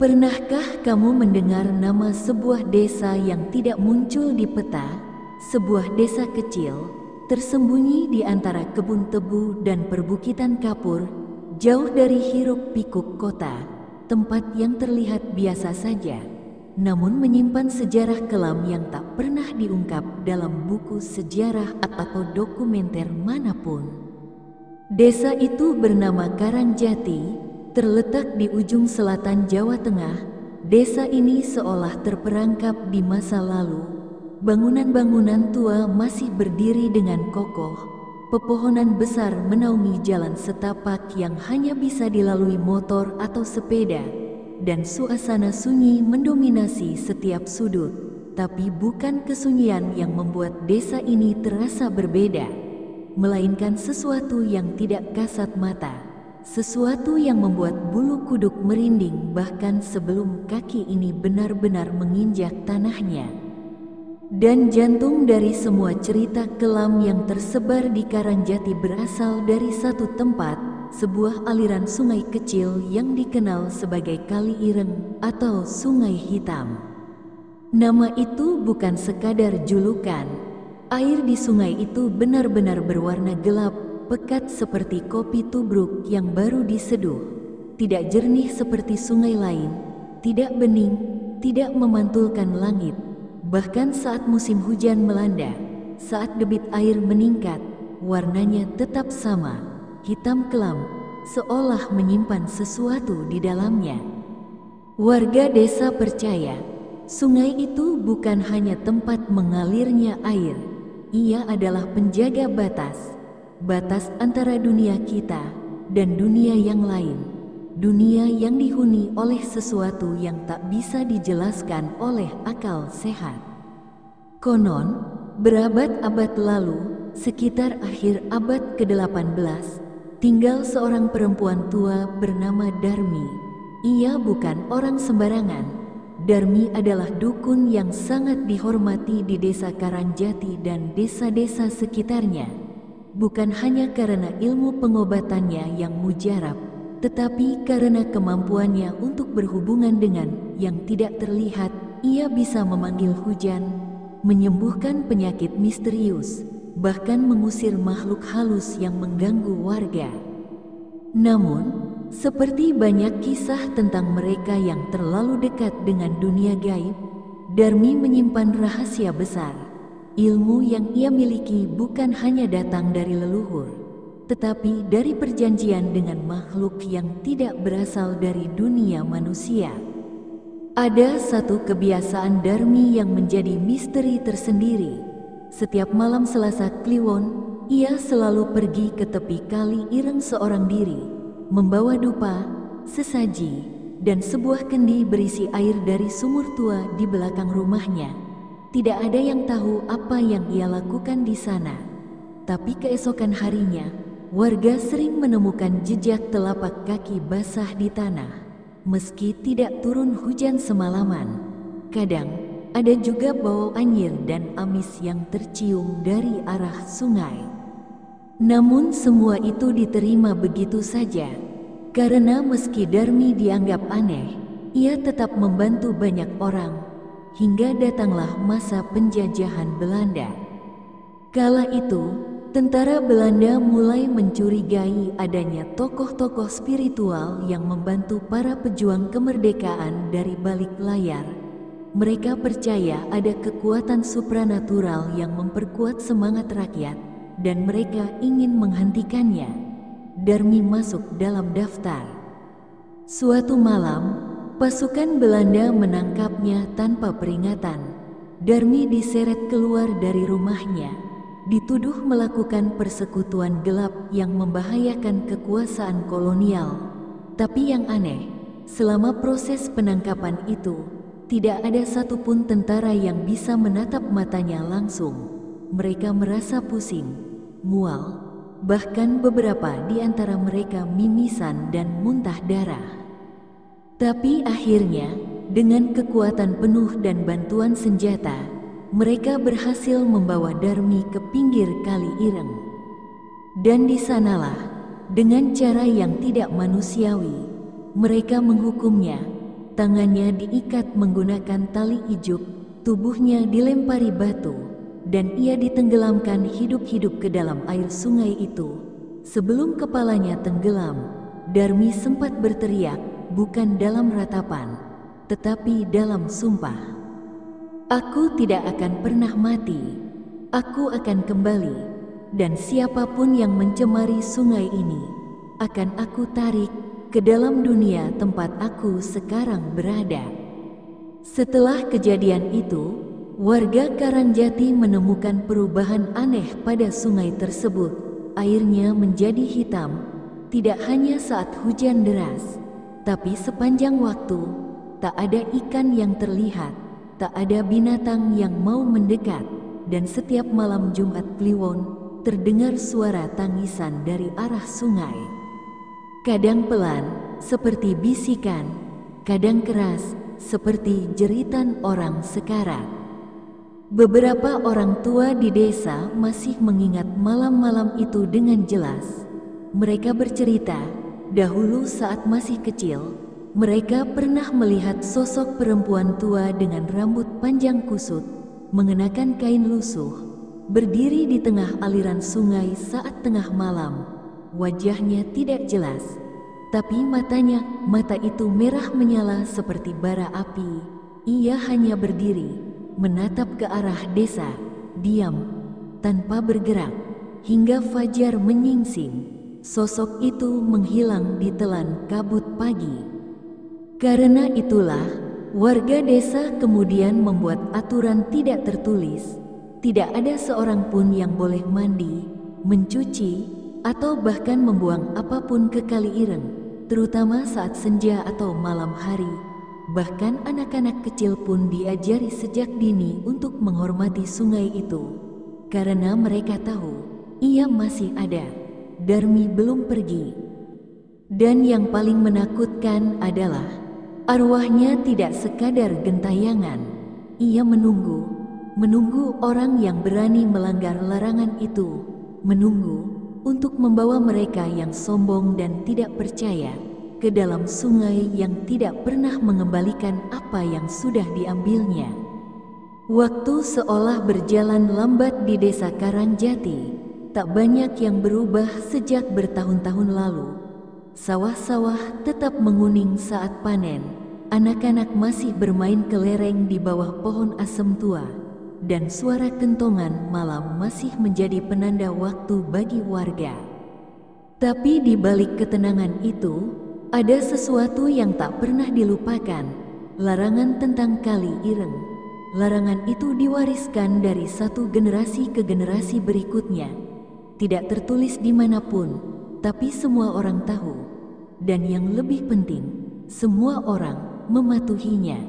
Pernahkah kamu mendengar nama sebuah desa yang tidak muncul di peta? Sebuah desa kecil, tersembunyi di antara kebun tebu dan perbukitan kapur, jauh dari hiruk-pikuk kota, tempat yang terlihat biasa saja, namun menyimpan sejarah kelam yang tak pernah diungkap dalam buku sejarah atau dokumenter manapun. Desa itu bernama Karangjati, terletak di ujung selatan Jawa Tengah. Desa ini seolah terperangkap di masa lalu. Bangunan-bangunan tua masih berdiri dengan kokoh. Pepohonan besar menaungi jalan setapak yang hanya bisa dilalui motor atau sepeda. Dan suasana sunyi mendominasi setiap sudut. Tapi bukan kesunyian yang membuat desa ini terasa berbeda, melainkan sesuatu yang tidak kasat mata. Sesuatu yang membuat bulu kuduk merinding bahkan sebelum kaki ini benar-benar menginjak tanahnya. Dan jantung dari semua cerita kelam yang tersebar di Karangjati berasal dari satu tempat, sebuah aliran sungai kecil yang dikenal sebagai Kali Ireng atau Sungai Hitam. Nama itu bukan sekadar julukan. Air di sungai itu benar-benar berwarna gelap, pekat seperti kopi tubruk yang baru diseduh. Tidak jernih seperti sungai lain, tidak bening, tidak memantulkan langit. Bahkan saat musim hujan melanda, saat debit air meningkat, warnanya tetap sama, hitam kelam, seolah menyimpan sesuatu di dalamnya. Warga desa percaya, sungai itu bukan hanya tempat mengalirnya air, ia adalah penjaga batas antara dunia kita dan dunia yang lain, dunia yang dihuni oleh sesuatu yang tak bisa dijelaskan oleh akal sehat. Konon, berabad-abad lalu, sekitar akhir abad ke-18, tinggal seorang perempuan tua bernama Darmi. Ia bukan orang sembarangan. Darmi adalah dukun yang sangat dihormati di desa Karangjati dan desa-desa sekitarnya. Bukan hanya karena ilmu pengobatannya yang mujarab, tetapi karena kemampuannya untuk berhubungan dengan yang tidak terlihat. Ia bisa memanggil hujan, menyembuhkan penyakit misterius, bahkan mengusir makhluk halus yang mengganggu warga. Namun, seperti banyak kisah tentang mereka yang terlalu dekat dengan dunia gaib, Darmi menyimpan rahasia besar. Ilmu yang ia miliki bukan hanya datang dari leluhur, tetapi dari perjanjian dengan makhluk yang tidak berasal dari dunia manusia. Ada satu kebiasaan Darmi yang menjadi misteri tersendiri. Setiap malam Selasa Kliwon, ia selalu pergi ke tepi Kali Ireng seorang diri, membawa dupa, sesaji, dan sebuah kendi berisi air dari sumur tua di belakang rumahnya. Tidak ada yang tahu apa yang ia lakukan di sana. Tapi keesokan harinya, warga sering menemukan jejak telapak kaki basah di tanah, meski tidak turun hujan semalaman. Kadang, ada juga bau anyir dan amis yang tercium dari arah sungai. Namun semua itu diterima begitu saja, karena meski Darmi dianggap aneh, ia tetap membantu banyak orang. Hingga datanglah masa penjajahan Belanda. Kala itu, tentara Belanda mulai mencurigai adanya tokoh-tokoh spiritual yang membantu para pejuang kemerdekaan dari balik layar. Mereka percaya ada kekuatan supranatural yang memperkuat semangat rakyat, dan mereka ingin menghentikannya. Darmi masuk dalam daftar. Suatu malam, pasukan Belanda menangkapnya tanpa peringatan. Darmi diseret keluar dari rumahnya, dituduh melakukan persekutuan gelap yang membahayakan kekuasaan kolonial. Tapi yang aneh, selama proses penangkapan itu, tidak ada satupun tentara yang bisa menatap matanya langsung. Mereka merasa pusing, mual, bahkan beberapa di antara mereka mimisan dan muntah darah. Tapi akhirnya, dengan kekuatan penuh dan bantuan senjata, mereka berhasil membawa Darmi ke pinggir Kali Ireng. Dan di sanalah, dengan cara yang tidak manusiawi, mereka menghukumnya, tangannya diikat menggunakan tali ijuk, tubuhnya dilempari batu, dan ia ditenggelamkan hidup-hidup ke dalam air sungai itu. Sebelum kepalanya tenggelam, Darmi sempat berteriak, bukan dalam ratapan, tetapi dalam sumpah. Aku tidak akan pernah mati, aku akan kembali, dan siapapun yang mencemari sungai ini, akan aku tarik ke dalam dunia tempat aku sekarang berada. Setelah kejadian itu, warga Karangjati menemukan perubahan aneh pada sungai tersebut. Airnya menjadi hitam, tidak hanya saat hujan deras, tapi sepanjang waktu. Tak ada ikan yang terlihat, tak ada binatang yang mau mendekat, dan setiap malam Jumat Kliwon terdengar suara tangisan dari arah sungai. Kadang pelan, seperti bisikan, kadang keras, seperti jeritan orang sekarat. Beberapa orang tua di desa masih mengingat malam-malam itu dengan jelas. Mereka bercerita, dahulu saat masih kecil, mereka pernah melihat sosok perempuan tua dengan rambut panjang kusut, mengenakan kain lusuh, berdiri di tengah aliran sungai saat tengah malam. Wajahnya tidak jelas, tapi mata itu merah menyala seperti bara api. Ia hanya berdiri, menatap ke arah desa, diam, tanpa bergerak, hingga fajar menyingsing. Sosok itu menghilang di telan kabut pagi. Karena itulah, warga desa kemudian membuat aturan tidak tertulis. Tidak ada seorang pun yang boleh mandi, mencuci, atau bahkan membuang apapun ke Kali Ireng, terutama saat senja atau malam hari. Bahkan anak-anak kecil pun diajari sejak dini untuk menghormati sungai itu. Karena mereka tahu, ia masih ada. Darmi belum pergi. Dan yang paling menakutkan adalah, arwahnya tidak sekadar gentayangan. Ia menunggu orang yang berani melanggar larangan itu. Menunggu untuk membawa mereka yang sombong dan tidak percaya ke dalam sungai yang tidak pernah mengembalikan apa yang sudah diambilnya. Waktu seolah berjalan lambat di desa Karangjati. Tak banyak yang berubah sejak bertahun-tahun lalu. Sawah-sawah tetap menguning saat panen. Anak-anak masih bermain kelereng di bawah pohon asem tua. Dan suara kentongan malam masih menjadi penanda waktu bagi warga. Tapi di balik ketenangan itu, ada sesuatu yang tak pernah dilupakan, larangan tentang Kali Ireng. Larangan itu diwariskan dari satu generasi ke generasi berikutnya. Tidak tertulis dimanapun, tapi semua orang tahu. Dan yang lebih penting, semua orang mematuhinya.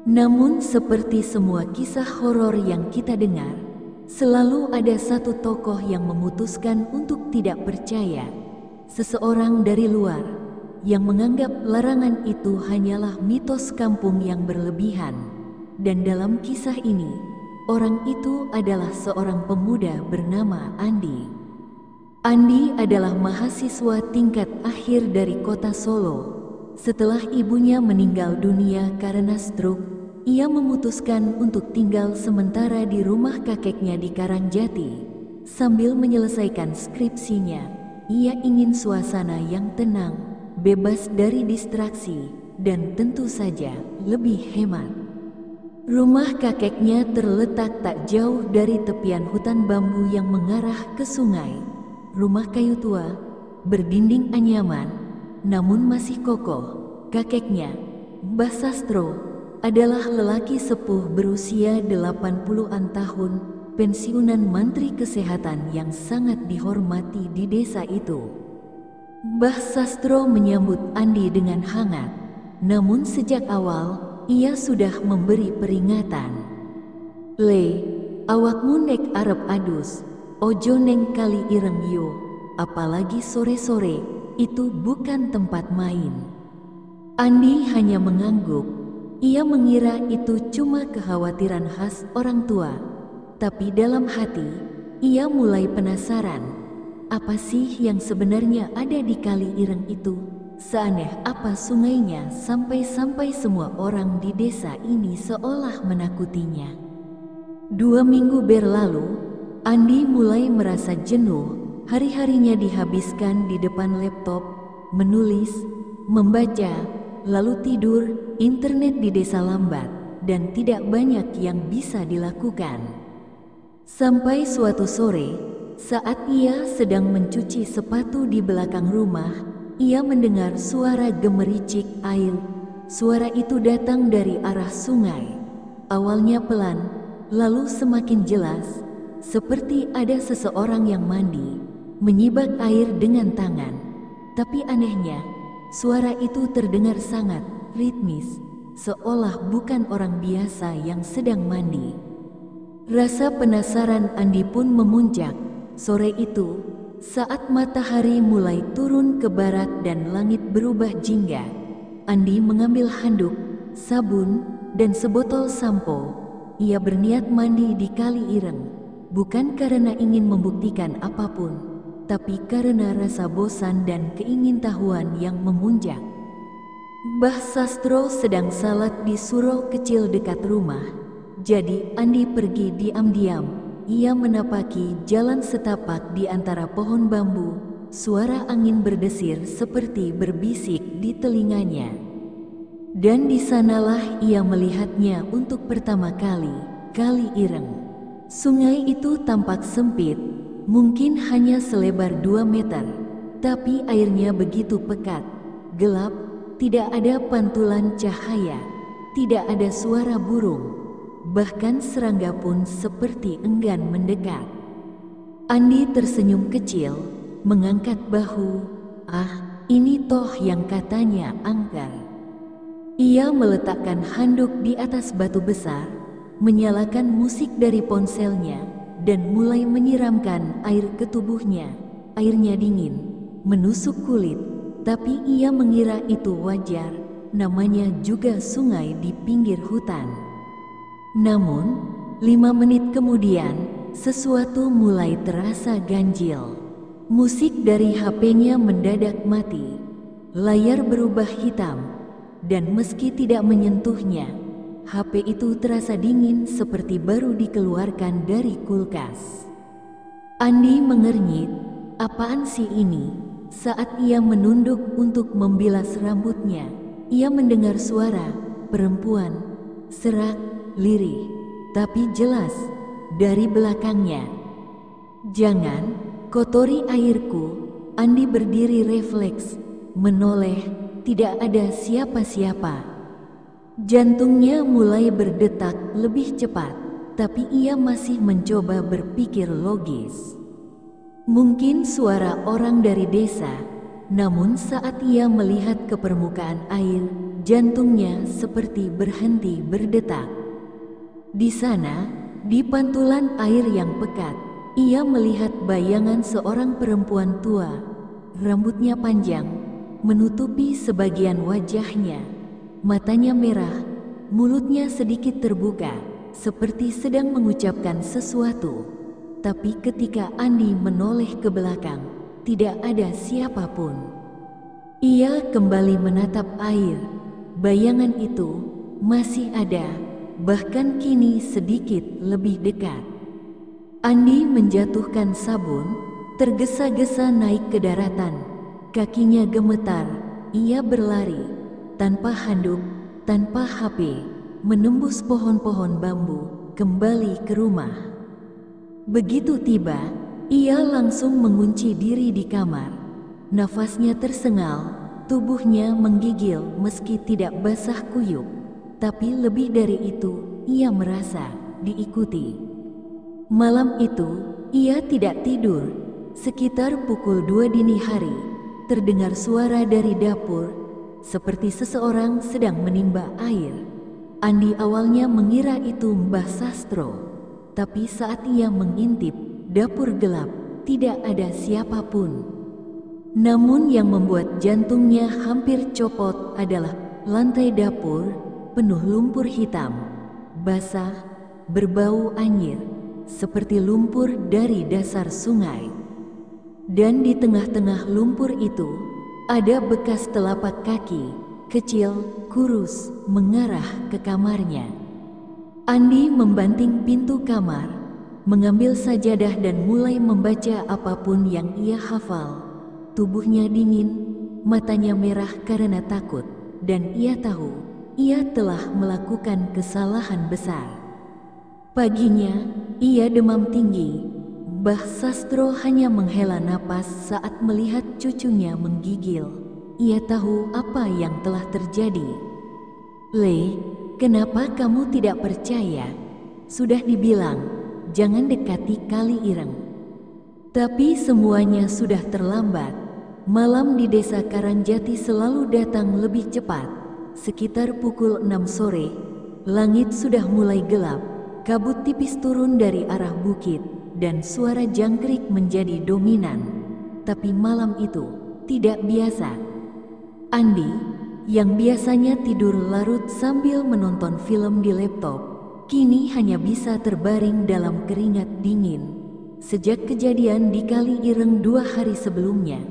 Namun seperti semua kisah horor yang kita dengar, selalu ada satu tokoh yang memutuskan untuk tidak percaya. Seseorang dari luar yang menganggap larangan itu hanyalah mitos kampung yang berlebihan. Dan dalam kisah ini, orang itu adalah seorang pemuda bernama Andi. Andi adalah mahasiswa tingkat akhir dari kota Solo. Setelah ibunya meninggal dunia karena stroke, ia memutuskan untuk tinggal sementara di rumah kakeknya di Karangjati. Sambil menyelesaikan skripsinya, ia ingin suasana yang tenang, bebas dari distraksi, dan tentu saja lebih hemat. Rumah kakeknya terletak tak jauh dari tepian hutan bambu yang mengarah ke sungai. Rumah kayu tua, berdinding anyaman, namun masih kokoh. Kakeknya, Mbah Sastro, adalah lelaki sepuh berusia 80-an tahun, pensiunan Menteri Kesehatan yang sangat dihormati di desa itu. Mbah Sastro menyambut Andi dengan hangat, namun sejak awal ia sudah memberi peringatan. Le, awakmu nek arep adus, ojo neng Kali Ireng yo, apalagi sore-sore, itu bukan tempat main. Andi hanya mengangguk. Ia mengira itu cuma kekhawatiran khas orang tua. Tapi dalam hati, ia mulai penasaran. Apa sih yang sebenarnya ada di Kali Ireng itu? seaneh apa sungainya sampai-sampai semua orang di desa ini seolah menakutinya. 2 minggu berlalu, Andi mulai merasa jenuh. Hari-harinya dihabiskan di depan laptop, menulis, membaca, lalu tidur. Internet di desa lambat dan tidak banyak yang bisa dilakukan. Sampai suatu sore, saat ia sedang mencuci sepatu di belakang rumah, ia mendengar suara gemericik air. Suara itu datang dari arah sungai. Awalnya pelan, lalu semakin jelas, seperti ada seseorang yang mandi, menyibak air dengan tangan. Tapi anehnya, suara itu terdengar sangat ritmis, seolah bukan orang biasa yang sedang mandi. Rasa penasaran Andi pun memuncak. Sore itu, saat matahari mulai turun ke barat dan langit berubah jingga, Andi mengambil handuk, sabun, dan sebotol sampo. Ia berniat mandi di Kali Ireng, bukan karena ingin membuktikan apapun, tapi karena rasa bosan dan keingintahuan yang memuncak. Mbah Sastro sedang salat di surau kecil dekat rumah, jadi Andi pergi diam-diam. Ia menapaki jalan setapak di antara pohon bambu. Suara angin berdesir seperti berbisik di telinganya. Dan di sanalah ia melihatnya untuk pertama kali, Kali Ireng. Sungai itu tampak sempit, mungkin hanya selebar 2 meter, tapi airnya begitu pekat, gelap. Tidak ada pantulan cahaya, tidak ada suara burung, bahkan serangga pun seperti enggan mendekat. Andi tersenyum kecil, mengangkat bahu. Ah, ini toh yang katanya angker. Ia meletakkan handuk di atas batu besar, menyalakan musik dari ponselnya, dan mulai menyiramkan air ke tubuhnya. Airnya dingin, menusuk kulit. Tapi ia mengira itu wajar, namanya juga sungai di pinggir hutan. Namun, 5 menit kemudian, sesuatu mulai terasa ganjil. Musik dari HP-nya mendadak mati. Layar berubah hitam, dan meski tidak menyentuhnya, HP itu terasa dingin seperti baru dikeluarkan dari kulkas. Andi mengernyit, apaan sih ini? Saat ia menunduk untuk membilas rambutnya, ia mendengar suara perempuan, serak, lirih, tapi jelas dari belakangnya. Jangan kotori airku. Andi berdiri refleks, menoleh, tidak ada siapa-siapa. Jantungnya mulai berdetak lebih cepat, tapi ia masih mencoba berpikir logis. Mungkin suara orang dari desa, namun saat ia melihat ke permukaan air, jantungnya seperti berhenti berdetak. Di sana, di pantulan air yang pekat, ia melihat bayangan seorang perempuan tua. Rambutnya panjang, menutupi sebagian wajahnya. Matanya merah, mulutnya sedikit terbuka, seperti sedang mengucapkan sesuatu. Tapi ketika Andi menoleh ke belakang, tidak ada siapapun. Ia kembali menatap air. Bayangan itu masih ada, bahkan kini sedikit lebih dekat. Andi menjatuhkan sabun, tergesa-gesa naik ke daratan. Kakinya gemetar, ia berlari, tanpa handuk, tanpa HP, menembus pohon-pohon bambu, kembali ke rumah. Begitu tiba, ia langsung mengunci diri di kamar. Nafasnya tersengal, tubuhnya menggigil meski tidak basah kuyup. Tapi lebih dari itu, ia merasa diikuti. Malam itu, ia tidak tidur. Sekitar pukul 2 dini hari, terdengar suara dari dapur, seperti seseorang sedang menimba air. Andi awalnya mengira itu Mbah Sastro. Tapi saat ia mengintip, dapur gelap, tidak ada siapapun. Namun yang membuat jantungnya hampir copot adalah lantai dapur, penuh lumpur hitam, basah, berbau anyir, seperti lumpur dari dasar sungai. Dan di tengah-tengah lumpur itu, Ada bekas telapak kaki, kecil, kurus, mengarah ke kamarnya. Andi membanting pintu kamar, mengambil sajadah dan mulai membaca apapun yang ia hafal. Tubuhnya dingin, matanya merah karena takut, dan ia tahu ia telah melakukan kesalahan besar. Paginya, ia demam tinggi. Mbah Sastro hanya menghela napas saat melihat cucunya menggigil. Ia tahu apa yang telah terjadi. "Le, kenapa kamu tidak percaya? Sudah dibilang, jangan dekati Kali Ireng." Tapi semuanya sudah terlambat. Malam di desa Karangjati selalu datang lebih cepat. Sekitar pukul 6 sore, langit sudah mulai gelap. Kabut tipis turun dari arah bukit, dan suara jangkrik menjadi dominan. Tapi malam itu tidak biasa. Andi, yang biasanya tidur larut sambil menonton film di laptop, kini hanya bisa terbaring dalam keringat dingin. Sejak kejadian di Kali Ireng 2 hari sebelumnya,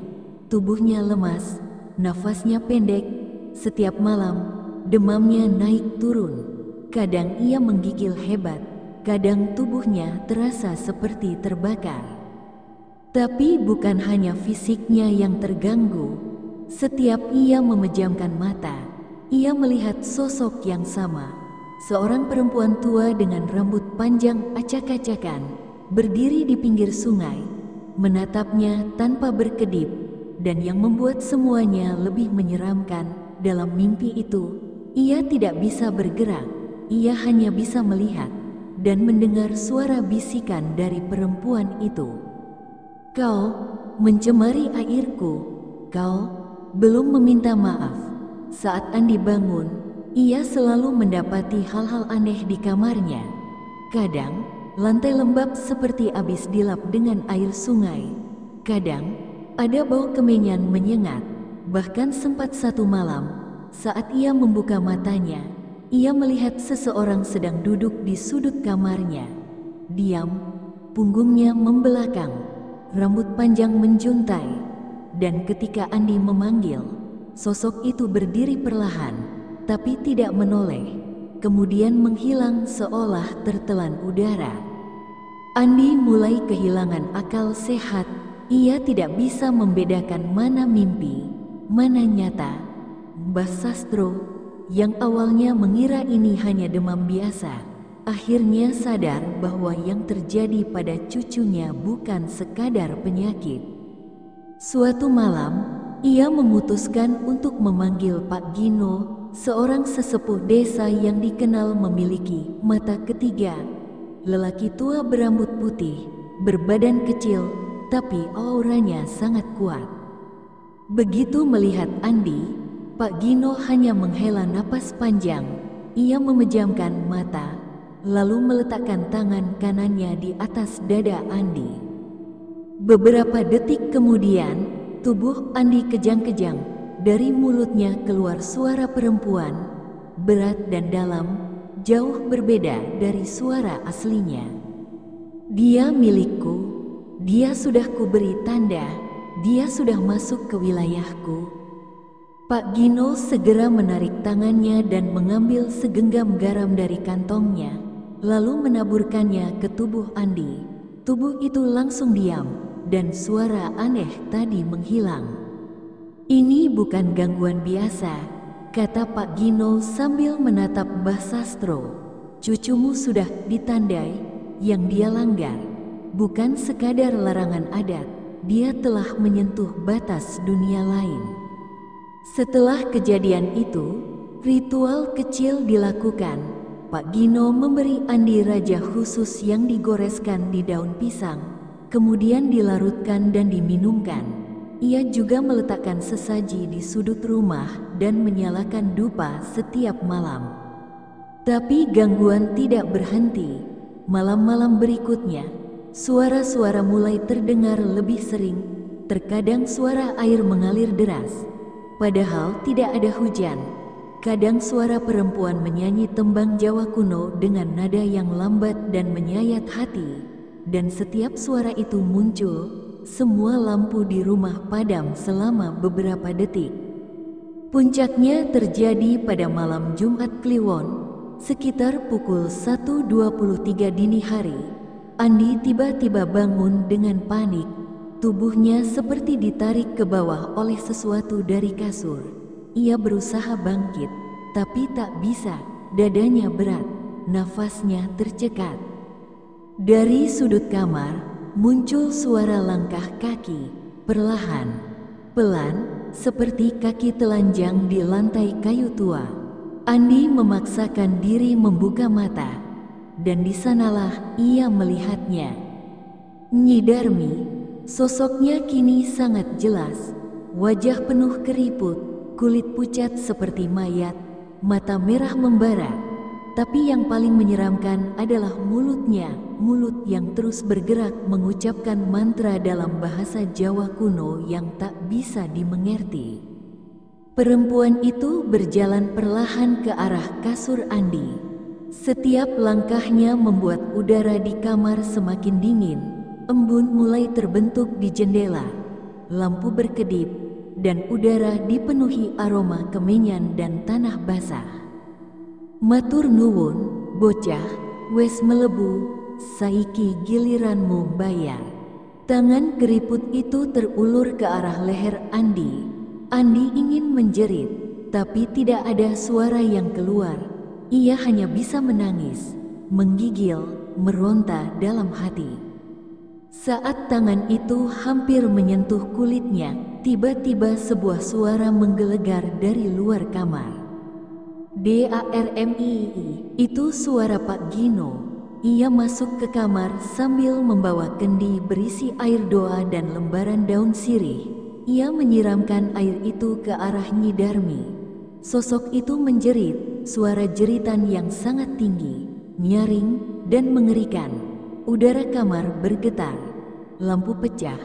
tubuhnya lemas, nafasnya pendek. Setiap malam, demamnya naik turun. Kadang ia menggigil hebat, kadang tubuhnya terasa seperti terbakar. Tapi bukan hanya fisiknya yang terganggu. Setiap ia memejamkan mata, ia melihat sosok yang sama. Seorang perempuan tua dengan rambut panjang acak-acakan, berdiri di pinggir sungai, menatapnya tanpa berkedip. Dan yang membuat semuanya lebih menyeramkan, dalam mimpi itu, ia tidak bisa bergerak. Ia hanya bisa melihat dan mendengar suara bisikan dari perempuan itu. "Kau mencemari airku. Kau belum meminta maaf." Saat Andi bangun, ia selalu mendapati hal-hal aneh di kamarnya. Kadang, lantai lembab seperti habis dilap dengan air sungai. Kadang, ada bau kemenyan menyengat. Bahkan sempat satu malam, saat ia membuka matanya, ia melihat seseorang sedang duduk di sudut kamarnya. Diam, punggungnya membelakang, rambut panjang menjuntai. Dan ketika Andi memanggil, sosok itu berdiri perlahan, tapi tidak menoleh. Kemudian menghilang seolah tertelan udara. Andi mulai kehilangan akal sehat. Ia tidak bisa membedakan mana mimpi, mana nyata. Mbah Sastro yang awalnya mengira ini hanya demam biasa, akhirnya sadar bahwa yang terjadi pada cucunya bukan sekadar penyakit. Suatu malam, ia memutuskan untuk memanggil Pak Gino, seorang sesepuh desa yang dikenal memiliki mata ketiga. Lelaki tua berambut putih, berbadan kecil, tapi auranya sangat kuat. Begitu melihat Andi, Pak Gino hanya menghela napas panjang. Ia memejamkan mata, lalu meletakkan tangan kanannya di atas dada Andi. Beberapa detik kemudian, tubuh Andi kejang-kejang. Dari mulutnya keluar suara perempuan, berat dan dalam, jauh berbeda dari suara aslinya. "Dia milikku, dia sudah kuberi tanda, dia sudah masuk ke wilayahku." Pak Gino segera menarik tangannya dan mengambil segenggam garam dari kantongnya, lalu menaburkannya ke tubuh Andi. Tubuh itu langsung diam, dan suara aneh tadi menghilang. "Ini bukan gangguan biasa," kata Pak Gino sambil menatap Mbah Sastro. "Cucumu sudah ditandai, yang dia langgar bukan sekadar larangan adat, dia telah menyentuh batas dunia lain." Setelah kejadian itu, ritual kecil dilakukan. Pak Gino memberi Andi raja khusus yang digoreskan di daun pisang, kemudian dilarutkan dan diminumkan. Ia juga meletakkan sesaji di sudut rumah dan menyalakan dupa setiap malam. Tapi gangguan tidak berhenti. Malam-malam berikutnya, suara-suara mulai terdengar lebih sering. Terkadang suara air mengalir deras, padahal tidak ada hujan. Kadang suara perempuan menyanyi tembang Jawa kuno dengan nada yang lambat dan menyayat hati. Dan setiap suara itu muncul, semua lampu di rumah padam selama beberapa detik. Puncaknya terjadi pada malam Jumat Kliwon, sekitar pukul 1.23 dini hari. Andi tiba-tiba bangun dengan panik. Tubuhnya seperti ditarik ke bawah oleh sesuatu dari kasur. Ia berusaha bangkit, tapi tak bisa. Dadanya berat, nafasnya tercekat. Dari sudut kamar, muncul suara langkah kaki, perlahan, pelan, seperti kaki telanjang di lantai kayu tua. Andi memaksakan diri membuka mata, dan di sanalah ia melihatnya. Nyi Darmi. Sosoknya kini sangat jelas, wajah penuh keriput, kulit pucat seperti mayat, mata merah membara. Tapi yang paling menyeramkan adalah mulutnya, mulut yang terus bergerak mengucapkan mantra dalam bahasa Jawa kuno yang tak bisa dimengerti. Perempuan itu berjalan perlahan ke arah kasur Andi. Setiap langkahnya membuat udara di kamar semakin dingin. Embun mulai terbentuk di jendela, lampu berkedip, dan udara dipenuhi aroma kemenyan dan tanah basah. Matur nuwun, bocah, wes melebu, saiki giliranmu bayar. Tangan keriput itu terulur ke arah leher Andi. Andi ingin menjerit, tapi tidak ada suara yang keluar. Ia hanya bisa menangis, menggigil, meronta dalam hati. Saat tangan itu hampir menyentuh kulitnya, tiba-tiba sebuah suara menggelegar dari luar kamar. "Darmii, itu suara Pak Gino." Ia masuk ke kamar sambil membawa kendi berisi air doa dan lembaran daun sirih. Ia menyiramkan air itu ke arah Nyi Darmi. Sosok itu menjerit, suara jeritan yang sangat tinggi, nyaring, dan mengerikan. Udara kamar bergetar, lampu pecah,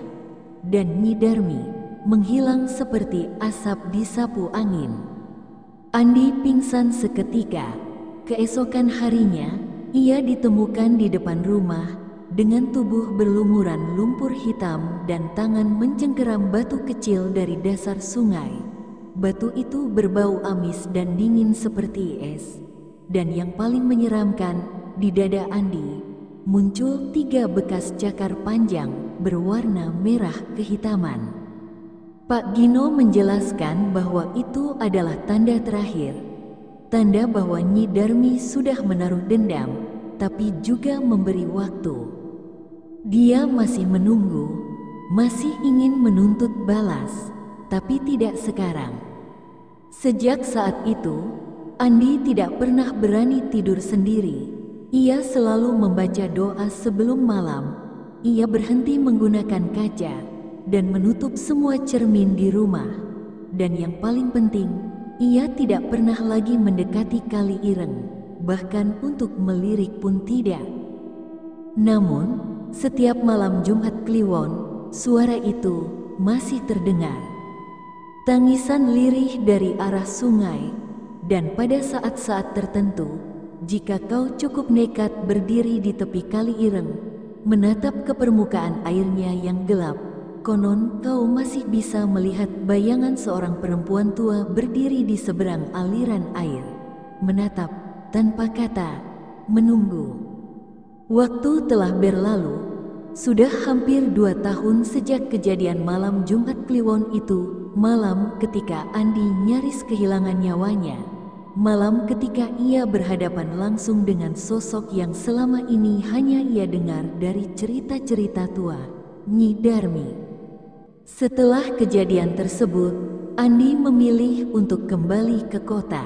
dan Nyi Darmi menghilang seperti asap disapu angin. Andi pingsan seketika. Keesokan harinya, ia ditemukan di depan rumah dengan tubuh berlumuran lumpur hitam dan tangan mencengkeram batu kecil dari dasar sungai. Batu itu berbau amis dan dingin seperti es. Dan yang paling menyeramkan, di dada Andi muncul 3 bekas cakar panjang berwarna merah kehitaman. Pak Gino menjelaskan bahwa itu adalah tanda terakhir, tanda bahwa Nyi Darmi sudah menaruh dendam, tapi juga memberi waktu. Dia masih menunggu, masih ingin menuntut balas, tapi tidak sekarang. Sejak saat itu, Andi tidak pernah berani tidur sendiri. Ia selalu membaca doa sebelum malam. Ia berhenti menggunakan kaca dan menutup semua cermin di rumah. Dan yang paling penting, ia tidak pernah lagi mendekati Kali Ireng, bahkan untuk melirik pun tidak. Namun, setiap malam Jumat Kliwon, suara itu masih terdengar. Tangisan lirih dari arah sungai, dan pada saat-saat tertentu, jika kau cukup nekat berdiri di tepi Kali Ireng, menatap ke permukaan airnya yang gelap, konon kau masih bisa melihat bayangan seorang perempuan tua berdiri di seberang aliran air, menatap tanpa kata, menunggu. Waktu telah berlalu, sudah hampir 2 tahun sejak kejadian malam Jumat Kliwon itu, malam ketika Andi nyaris kehilangan nyawanya. Malam ketika ia berhadapan langsung dengan sosok yang selama ini hanya ia dengar dari cerita-cerita tua, Nyi Darmi. Setelah kejadian tersebut, Andi memilih untuk kembali ke kota.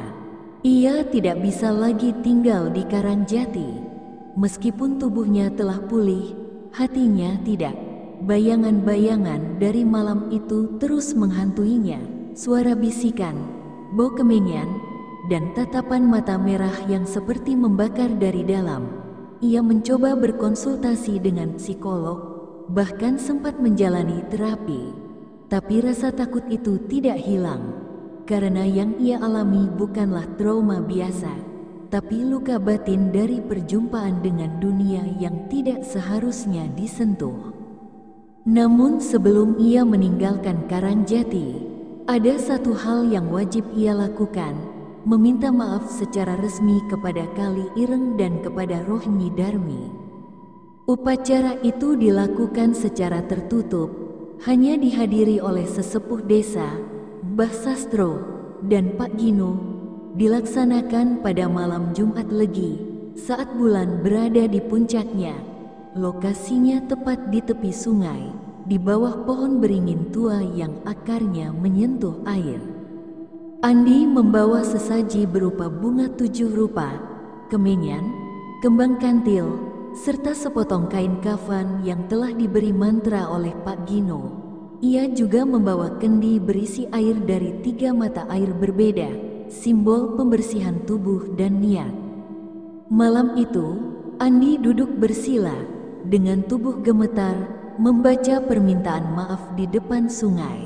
Ia tidak bisa lagi tinggal di Karangjati. Meskipun tubuhnya telah pulih, hatinya tidak. Bayangan-bayangan dari malam itu terus menghantuinya. Suara bisikan, bau kemenyan, dan tatapan mata merah yang seperti membakar dari dalam. Ia mencoba berkonsultasi dengan psikolog, bahkan sempat menjalani terapi. Tapi rasa takut itu tidak hilang, karena yang ia alami bukanlah trauma biasa, tapi luka batin dari perjumpaan dengan dunia yang tidak seharusnya disentuh. Namun sebelum ia meninggalkan Karangjati, ada satu hal yang wajib ia lakukan, meminta maaf secara resmi kepada Kali Ireng dan kepada Roh Nyi Darmi. Upacara itu dilakukan secara tertutup, hanya dihadiri oleh sesepuh desa, Mbah Sastro, dan Pak Gino, dilaksanakan pada malam Jumat Legi, saat bulan berada di puncaknya. Lokasinya tepat di tepi sungai, di bawah pohon beringin tua yang akarnya menyentuh air. Andi membawa sesaji berupa bunga 7 rupa, kemenyan, kembang kantil, serta sepotong kain kafan yang telah diberi mantra oleh Pak Gino. Ia juga membawa kendi berisi air dari 3 mata air berbeda, simbol pembersihan tubuh dan niat. Malam itu, Andi duduk bersila, dengan tubuh gemetar, membaca permintaan maaf di depan sungai.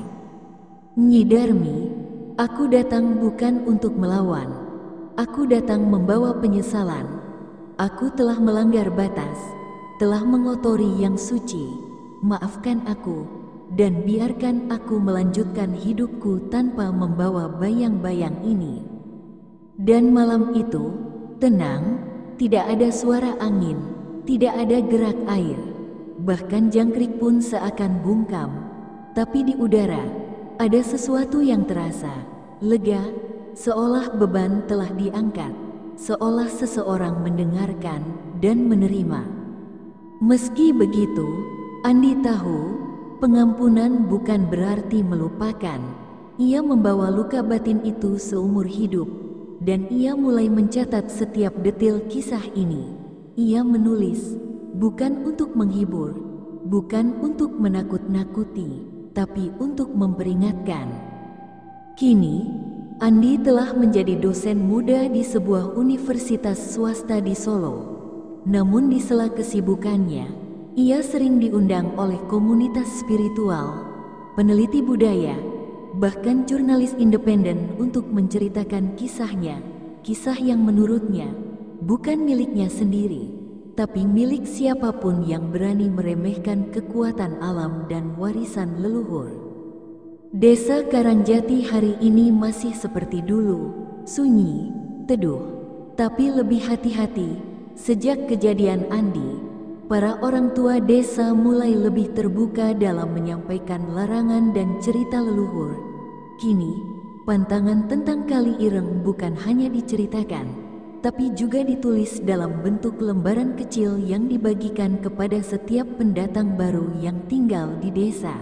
Nyi Darmi, aku datang bukan untuk melawan. Aku datang membawa penyesalan. Aku telah melanggar batas, telah mengotori yang suci. Maafkan aku, dan biarkan aku melanjutkan hidupku tanpa membawa bayang-bayang ini. Dan malam itu, tenang, tidak ada suara angin, tidak ada gerak air, bahkan jangkrik pun seakan bungkam. Tapi di udara, ada sesuatu yang terasa, lega, seolah beban telah diangkat, seolah seseorang mendengarkan dan menerima. Meski begitu, Andi tahu, pengampunan bukan berarti melupakan. Ia membawa luka batin itu seumur hidup, dan ia mulai mencatat setiap detil kisah ini. Ia menulis, bukan untuk menghibur, bukan untuk menakut-nakuti, tapi untuk memperingatkan. Kini, Andi telah menjadi dosen muda di sebuah universitas swasta di Solo. Namun di sela kesibukannya, ia sering diundang oleh komunitas spiritual, peneliti budaya, bahkan jurnalis independen untuk menceritakan kisahnya, kisah yang menurutnya bukan miliknya sendiri, tapi milik siapapun yang berani meremehkan kekuatan alam dan warisan leluhur. Desa Karangjati hari ini masih seperti dulu, sunyi, teduh, tapi lebih hati-hati. Sejak kejadian Andi, para orang tua desa mulai lebih terbuka dalam menyampaikan larangan dan cerita leluhur. Kini, pantangan tentang Kali Ireng bukan hanya diceritakan, tapi juga ditulis dalam bentuk lembaran kecil yang dibagikan kepada setiap pendatang baru yang tinggal di desa.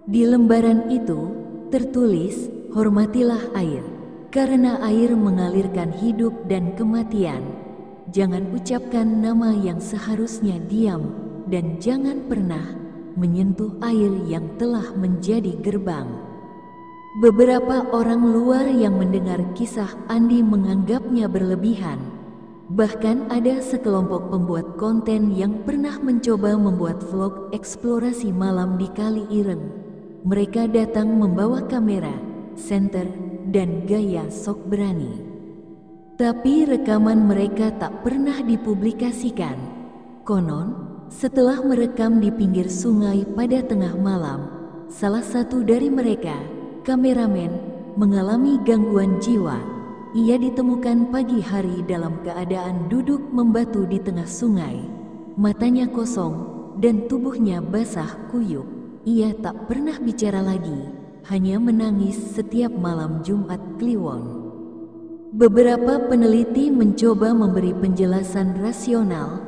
Di lembaran itu, tertulis, hormatilah air, karena air mengalirkan hidup dan kematian. Jangan ucapkan nama yang seharusnya diam, dan jangan pernah menyentuh air yang telah menjadi gerbang. Beberapa orang luar yang mendengar kisah Andi menganggapnya berlebihan. Bahkan ada sekelompok pembuat konten yang pernah mencoba membuat vlog eksplorasi malam di Kali Ireng. Mereka datang membawa kamera, senter, dan gaya sok berani. Tapi rekaman mereka tak pernah dipublikasikan. Konon, setelah merekam di pinggir sungai pada tengah malam, salah satu dari mereka, kameramen, mengalami gangguan jiwa. Ia ditemukan pagi hari dalam keadaan duduk membatu di tengah sungai, matanya kosong dan tubuhnya basah kuyup. Ia tak pernah bicara lagi, hanya menangis setiap malam Jumat Kliwon. Beberapa peneliti mencoba memberi penjelasan rasional.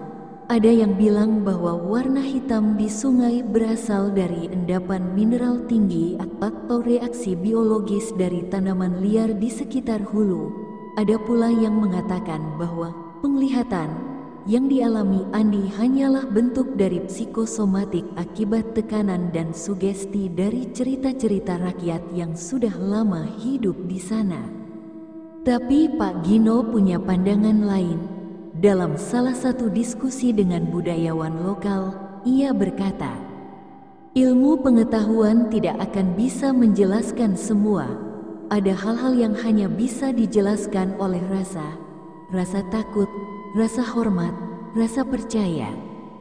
Ada yang bilang bahwa warna hitam di sungai berasal dari endapan mineral tinggi atau reaksi biologis dari tanaman liar di sekitar hulu. Ada pula yang mengatakan bahwa penglihatan yang dialami Andi hanyalah bentuk dari psikosomatik akibat tekanan dan sugesti dari cerita-cerita rakyat yang sudah lama hidup di sana. Tapi Pak Gino punya pandangan lain. Dalam salah satu diskusi dengan budayawan lokal, ia berkata, ilmu pengetahuan tidak akan bisa menjelaskan semua. Ada hal-hal yang hanya bisa dijelaskan oleh rasa takut, rasa hormat, rasa percaya.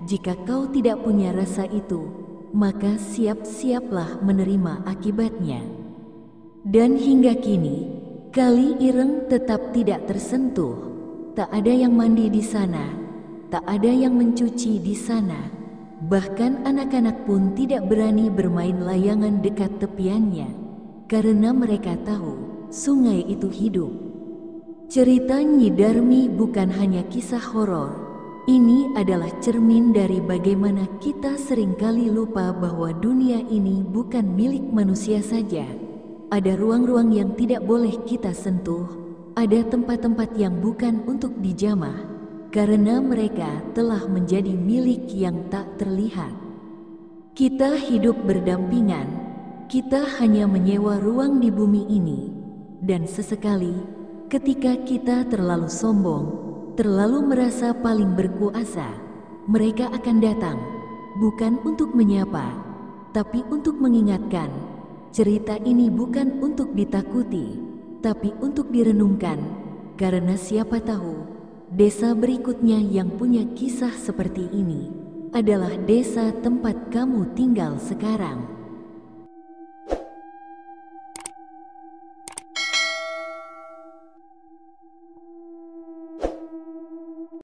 Jika kau tidak punya rasa itu, maka siap-siaplah menerima akibatnya. Dan hingga kini, Kali Ireng tetap tidak tersentuh. Tak ada yang mandi di sana, tak ada yang mencuci di sana. Bahkan anak-anak pun tidak berani bermain layangan dekat tepiannya, karena mereka tahu sungai itu hidup. Cerita Nyi Darmi bukan hanya kisah horor. Ini adalah cermin dari bagaimana kita seringkali lupa bahwa dunia ini bukan milik manusia saja. Ada ruang-ruang yang tidak boleh kita sentuh, ada tempat-tempat yang bukan untuk dijamah, karena mereka telah menjadi milik yang tak terlihat. Kita hidup berdampingan, kita hanya menyewa ruang di bumi ini, dan sesekali ketika kita terlalu sombong, terlalu merasa paling berkuasa, mereka akan datang, bukan untuk menyapa, tapi untuk mengingatkan. Cerita ini bukan untuk ditakuti, tapi untuk direnungkan, karena siapa tahu, desa berikutnya yang punya kisah seperti ini adalah desa tempat kamu tinggal sekarang.